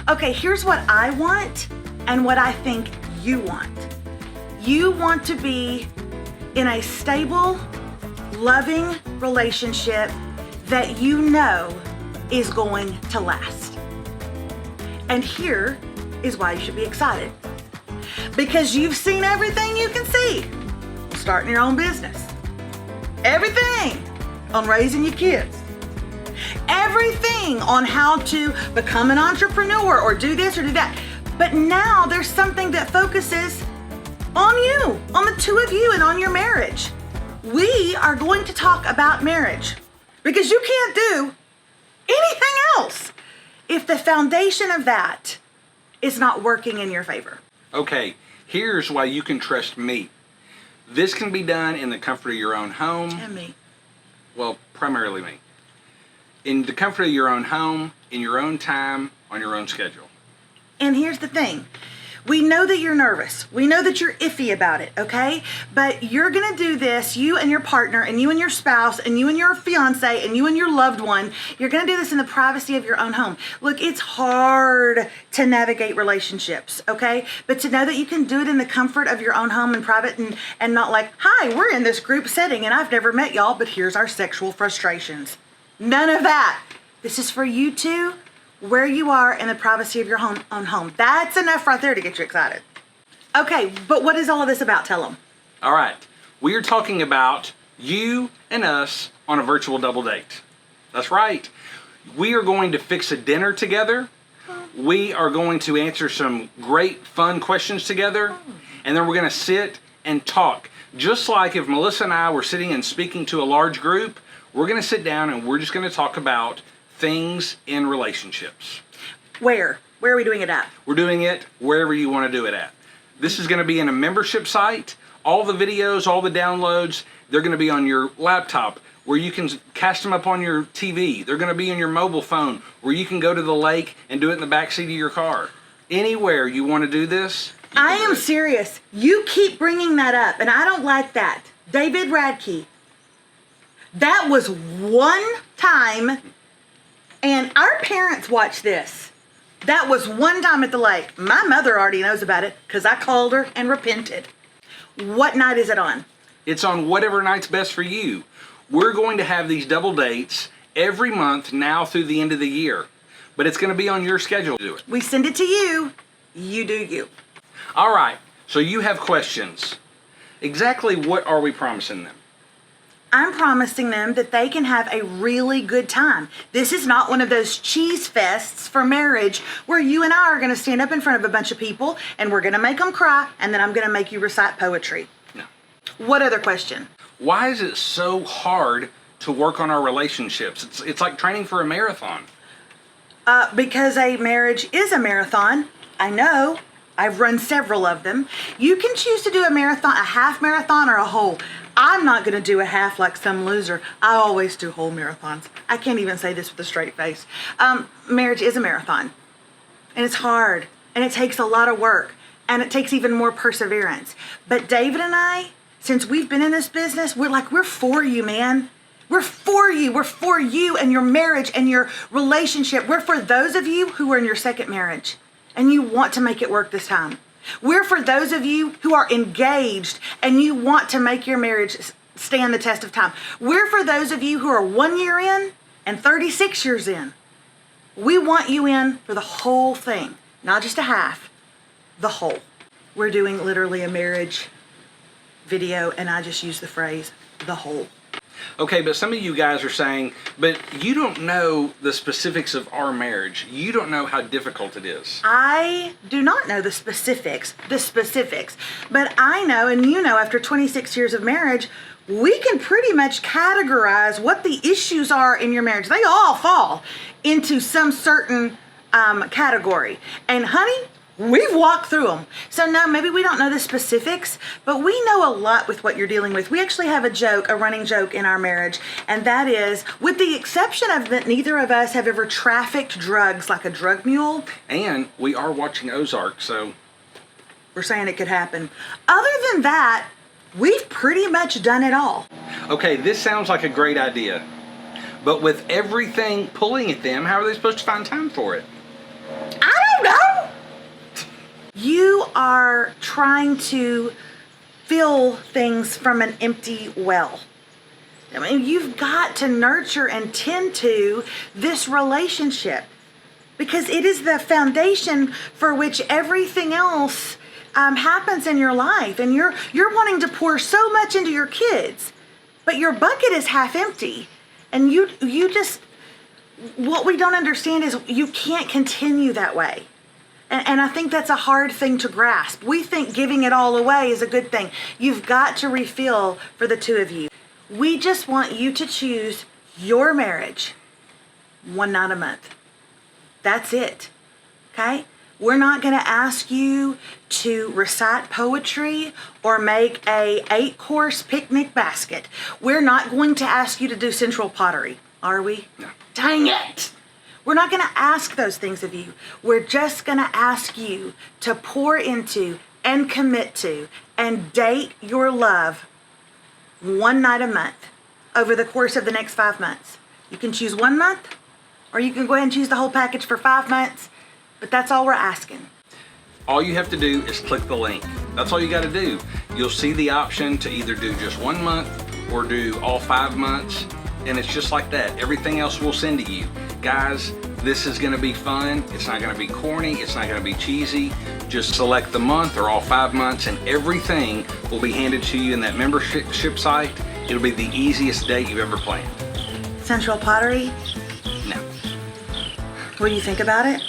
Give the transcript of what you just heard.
Okay, here's what I want and what I think you want. You want to be in a stable, loving relationship that you know is going to last. And here is why you should be excited. Because you've seen everything you can see. Starting your own business. Everything on raising your kids. Everything on how to become an entrepreneur or do this or do that. But now there's something that focuses on you, on the two of you and on your marriage. We are going to talk about marriage because you can't do anything else if the foundation of that is not working in your favor. Okay, here's why you can trust me. This can be done in the comfort of your own home. And me. Well, primarily me. In the comfort of your own home, in your own time, on your own schedule. And here's the thing. We know that you're nervous. We know that you're iffy about it, okay? But you're gonna do this, you and your partner, and you and your spouse, and you and your fiance, and you and your loved one. You're gonna do this in the privacy of your own home. Look, it's hard to relationships, okay? But to know that you can do it in the comfort of your own home and private and not like, hi, we're in this group setting and I've never met y'all, but here's our sexual frustrations. None of that. This is for you two, where you are in the privacy of your own home. That's enough right there to get you excited. Okay, but what is all of this about? Tell them. All right, we are talking about you and us on a virtual double date. That's right. We are going to fix a dinner together. We are going to answer some great fun questions together. And then we're gonna sit and talk. Just like if Melissa and I were sitting and speaking to a large group, we're gonna sit down and we're just gonna talk about things in relationships. Where? Where are we doing it at? We're doing it wherever you want to do it at. This is going to be in a membership site. All the videos, all the downloads, they're going to be on your laptop where you can cast them up on your TV. They're going to be on your mobile phone where you can go to the lake and do it in the backseat of your car. Anywhere you want to do this. I am serious. You keep bringing that up and I don't like that. David Radke. That was one time. And our parents watched this. That was one time at the lake. My mother already knows about it because I called her and repented. What night is it on? It's on whatever night's best for you. We're going to have these double dates every month now through the end of the year. But it's going to be on your schedule to do it. We send it to you. You do you. All right. So you have questions. Exactly what are we promising them? I'm promising them that they can have a really good time. This is not one of those cheese fests for marriage where you and I are going to stand up in front of a bunch of people and we're going to make them cry and then I'm going to make you recite poetry. No. What other question? Why is it so hard to work on our relationships? It's like training for a marathon. Because a marriage is a marathon. I know. I've run several of them. You can choose to do a marathon, a half marathon or a whole. I'm not going to do a half like some loser. I always do whole marathons. I can't even say this with a straight face. Marriage is a marathon. And it's hard. And it takes a lot of work. And it takes even more perseverance. But David and I, since we've been in this business, we're for you, man. We're for you. We're for you and your marriage and your relationship. We're for those of you who are in your second marriage. And you want to make it work this time. We're for those of you who are engaged and you want to make your marriage stand the test of time. We're for those of you who are 1 year in and 36 years in. We want you in for the whole thing, not just a half, the whole. We're doing literally a marriage video and I just use the phrase, the whole. Okay, but some of you guys are saying, but you don't know the specifics of our marriage. You don't know how difficult it is. I do not know the specifics, but I know, and you know, after 26 years of marriage, we can pretty much categorize what the issues are in your marriage. They all fall into some certain category. And honey, we've walked through them. So no, maybe we don't know the specifics, but we know a lot with what you're dealing with. We actually have a running joke in our marriage, and that is, with the exception of that neither of us have ever trafficked drugs like a drug mule. And we are watching Ozark, so we're saying it could happen. Other than that, we've pretty much done it all. Okay, this sounds like a great idea. But with everything pulling at them, how are they supposed to find time for it? I are trying to fill things from an empty well. I mean, you've got to nurture and tend to this relationship because it is the foundation for which everything else happens in your life. And you're wanting to pour so much into your kids, but your bucket is half empty. And you just, what we don't understand is you can't continue that way. And I think that's a hard thing to grasp. We think giving it all away is a good thing. You've got to refill for the two of you. We just want you to choose your marriage one night a month. That's it. Okay? We're not going to ask you to recite poetry or make a 8-course picnic basket. We're not going to ask you to do central pottery, are we? No. Dang it! We're not going to ask those things of you. We're just going to ask you to pour into and commit to and date your love one night a month over the course of the next 5 months. You can choose 1 month, or you can go ahead and choose the whole package for 5 months, but that's all we're asking. All you have to do is click the link. That's all you got to do. You'll see the option to either do just 1 month or do all 5 months, and it's just like that. Everything else we'll send to you. Guys, this is going to be fun. It's not going to be corny. It's not going to be cheesy. Just select the month or all 5 months, and everything will be handed to you in that membership site. It'll be the easiest date you've ever planned. Central pottery? No. What do you think about it?